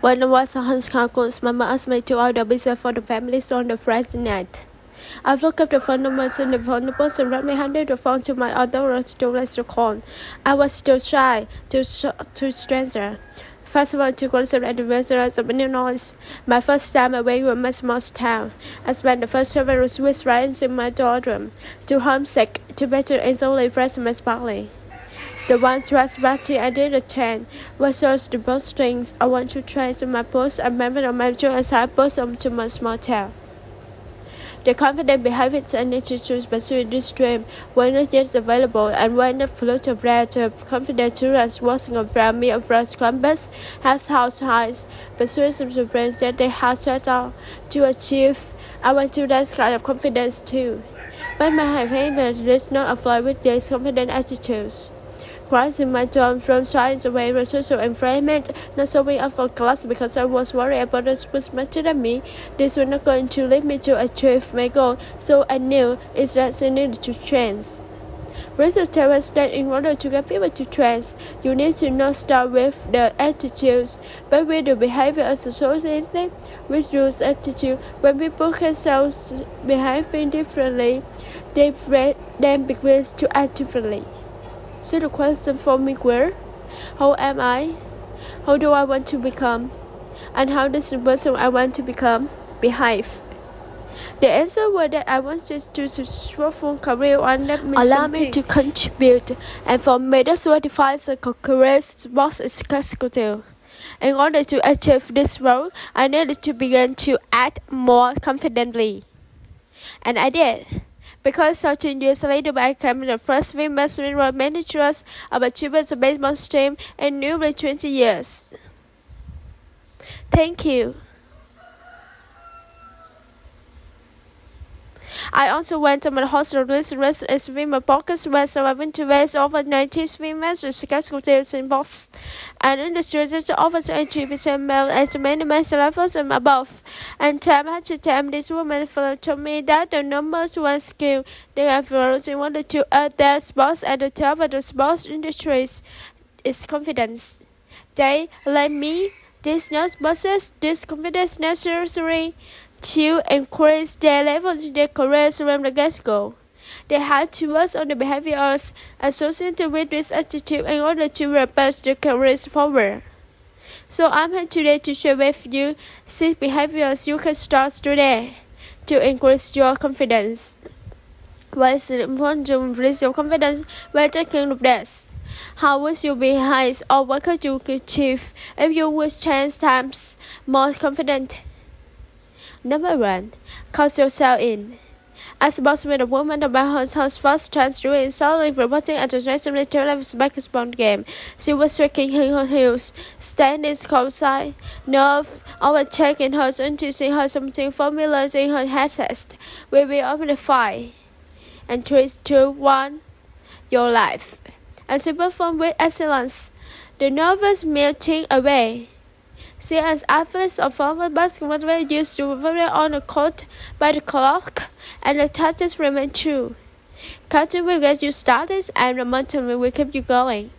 When I was in high school, Mama asked me to order pizza for the family on the Friday night. I looked up the phone numbers in the phone books and ran handed the phone to my other to let the call. I was too shy to stranger. First of all, to concert at the restaurants of Illinois. My first time away from my small town. I spent the first several Swiss rides in my dorm. Too homesick, too better and only fresh my sparkling. The one dress party I did attend was just the best things I want to try in my post and member of my job as I post to my small town. The confident behaviors and nature to pursue this dream were not yet available, and when the float of red of confident tourists walking around me across campus has house highs, persuasive to friends that they had set out to achieve, I want to that kind of confidence too. But my behavior is not afloat with these confident attitudes. Crossing my dorm from science away from social environment, not showing up for class because I was worried about the was better than me. This was not going to lead me to achieve my goal, so I knew it's that I needed to change. Research tells us that in order to get people to change, you need to not start with the attitudes, but with the behavior associated with those attitudes. When people can self behaving differently, they then begin to act differently. So the question for me were, how am I? How do I want to become? And how does the person I want to become behave? The answer was that I wanted to successful career and let me allow me to contribute, and for me that's what defines a career sports executive. In order to achieve this role, I needed to begin to act more confidently. And I did. Because 13 years later, I became the first female senior manager of a children's baseball team in nearly 20 years. Thank you. I also went on my hostel list as female podcast where I went to raise over 90 female executives in box, and in the strategy over 80% male as many master levels and above. And time after time, this woman told me that the numbers one skill they have used in order to earn their spots at the top of the sports industries is confidence. They, like me, did not possess this confidence necessary to increase their levels in their careers from the get-go. They had to work on the behaviors associated with this attitude in order to propel their careers forward. So I'm here today to share with you 6 behaviors you can start today to increase your confidence. What is important to increase your confidence when taking the test? How would you behave or what could you achieve if you would change times more confident? Number 1. Count yourself in. I spoke with a woman about her first chance doing solely reporting at the national television basketball game. She was shaking in her heels, standing outside, nerve overtaking her until she heard something familiar in her headset. We will open the fire. And 3, 2, 1, your life. And she performed with excellence, the nervous melting away. She as athletes of former basketball were used to vary on the court by the clock, and the tactics remain true. Coaching will get you started, and the momentum will keep you going.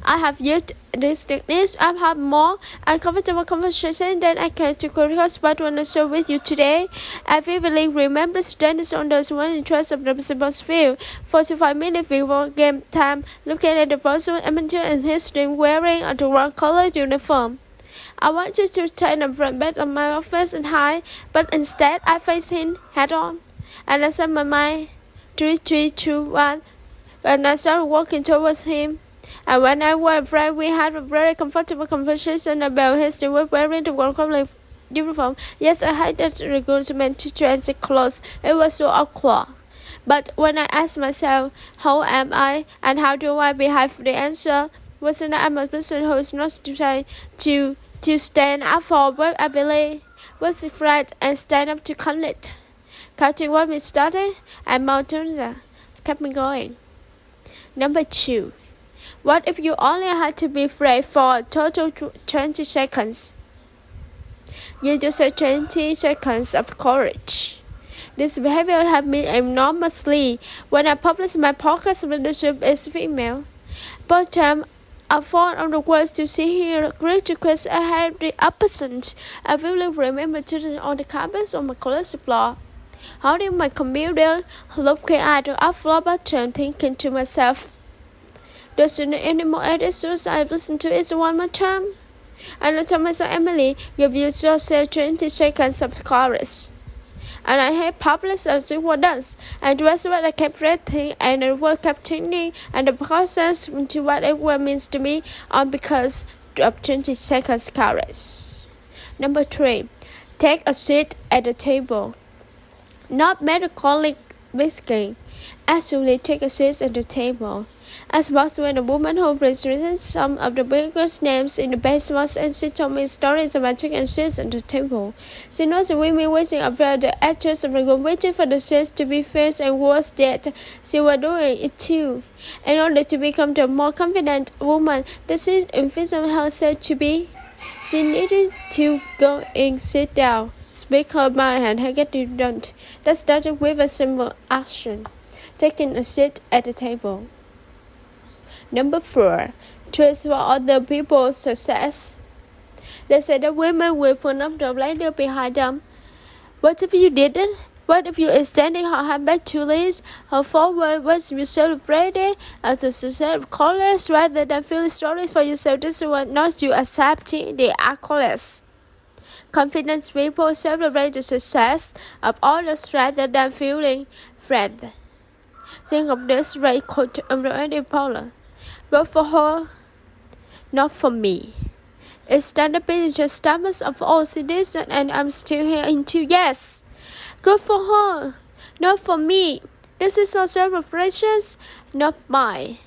I have used these techniques. I have more uncomfortable conversation than I can to discuss what I want to share with you today. I vividly remember standing on those one interest of the basketball field, 45 minutes before game time, looking at the person amateur and his team wearing a wrong color uniform. I wanted to stand in front back of my office and hide, but instead I faced him head on. And I said my mind, 3, 2, 1, and I started walking towards him. And when I was afraid, we had a very comfortable conversation about his wearing the wrong uniform. Yes, I had that recruitment to change clothes. It was so awkward. But when I asked myself, how am I and how do I behave, the answer wasn't that I'm a person who is not trying to stand up for what I believe, was afraid and stand up to conflict. Counting what we started and mountains kept me going. Number 2. What if you only had to be afraid for a total 20 seconds? You just had 20 seconds of courage. This behavior helped me enormously when I published my podcast Leadership is Female. Both time I found on the words to see here. Great request I had the absent. I will remember to turn on the carpets on my clothes floor. Holding my computer, looking at the upload button, thinking to myself, does it need any more edits? I listen to it one more time. And I told myself, Emily, give yourself 20 seconds of chorus. And I had published a single dance, and that's what I kept reading, and the word kept changing, and the process into what it means to me, because of 20 seconds chorus. Number 3, take a seat at the table. Not metaphorically speaking, actually take a seat at the table. As was when the woman who represents some of the biggest names in the baseball, and she told me stories about taking seats at the table. She knows the women waiting around the actress of the room, waiting for the seats to be filled, and was that she was doing it too. In order to become the more confident woman that she envisioned herself to be, she needed to go and sit down, speak her mind, and get it done. That started with a simple action, taking a seat at the table. Number 4, choose for other people's success. They say that women will put up the lady behind them. What if you didn't? What if you extended her hand back to Liz, her forward was you celebrated as a success of college rather than feeling sorry for yourself? This is what not you accepting the accolades. Confident people celebrate the success of others rather than feeling threatened. Think of this great quote of Andy Paula. Go for her, not for me. It's done the biggest stomachs of all cities, and I'm still here in 2 years. Go for her, not for me. This is our celebrations, not mine.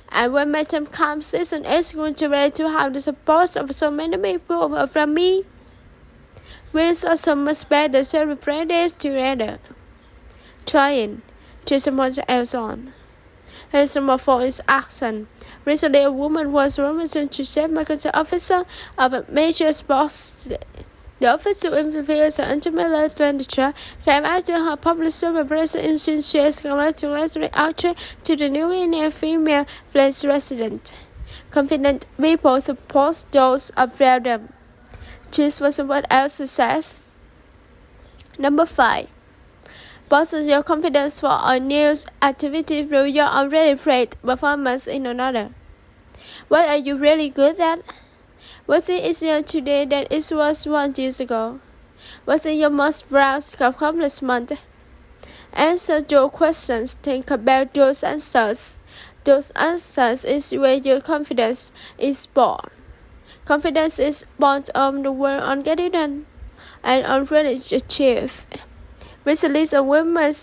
And when my time comes, isn't it going to be ready to have the support of so many people from me? We're so much better celebrate this together. Trying to someone else on. Here's some for its action. Recently, a woman was represented to chief marketing officer of a major sports. The official interviews and intimate expenditure came after her public celebration in since she has congratulatory outreach to the newly named female place resident. Confident people support those around them. Choose for someone else's success. Number 5. Boost your confidence for a new activity through your already great performance in another. What are you really good at? Was it easier today than it was 1 year ago? Was it your most proud accomplishment? Answer your questions. Think about those answers. Those answers is where your confidence is born. Confidence is born on the work on getting done and already achieved. Recently, a woman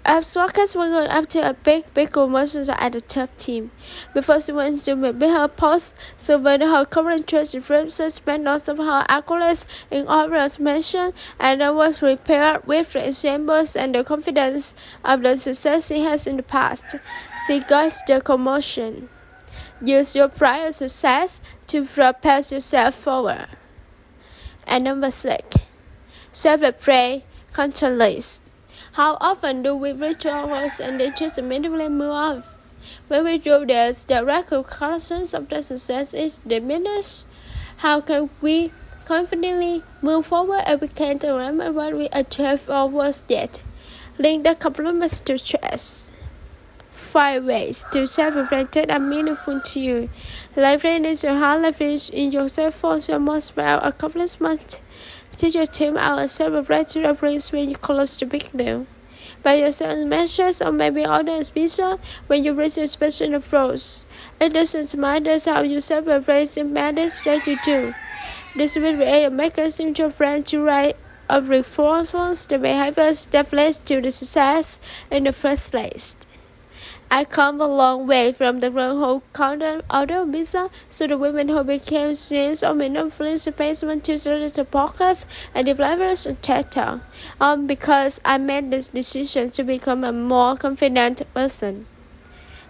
Abswakers were going up to a big promotions at the top team. Before she went to make her post, so when her current church represents spent most of her accolades in others mentioned, and that was repaired with the examples and the confidence of the success she has in the past. She got the promotion. Use your prior success to propel yourself forward. And number 6, celebrate controlling. How often do we reach ours and then just immediately move off? When we do this, the recollections of the success is diminished. How can we confidently move forward if we can't remember what we achieved or was that? Link the compliments to stress. 5 ways to celebrate that are meaningful to you. Leverage is your heart, leverage in yourself for your most proud accomplishment. Teach your team out and celebrate your brings when you close the big deal. By yourself measures or maybe order pizza when you reach your special approach. It doesn't matter how you celebrate, it matters that you do. This will create a mechanism to plan to write or reinforce the behaviors that led to the success in the first place. I come a long way from the girl who counted order pizza to the women who became students of influence basement to the podcast and developers and chatter. Because I made this decision to become a more confident person.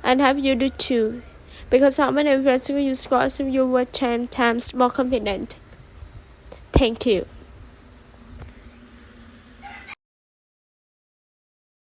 And have you do too. Because how many friends you score so you were 10 times more confident. Thank you.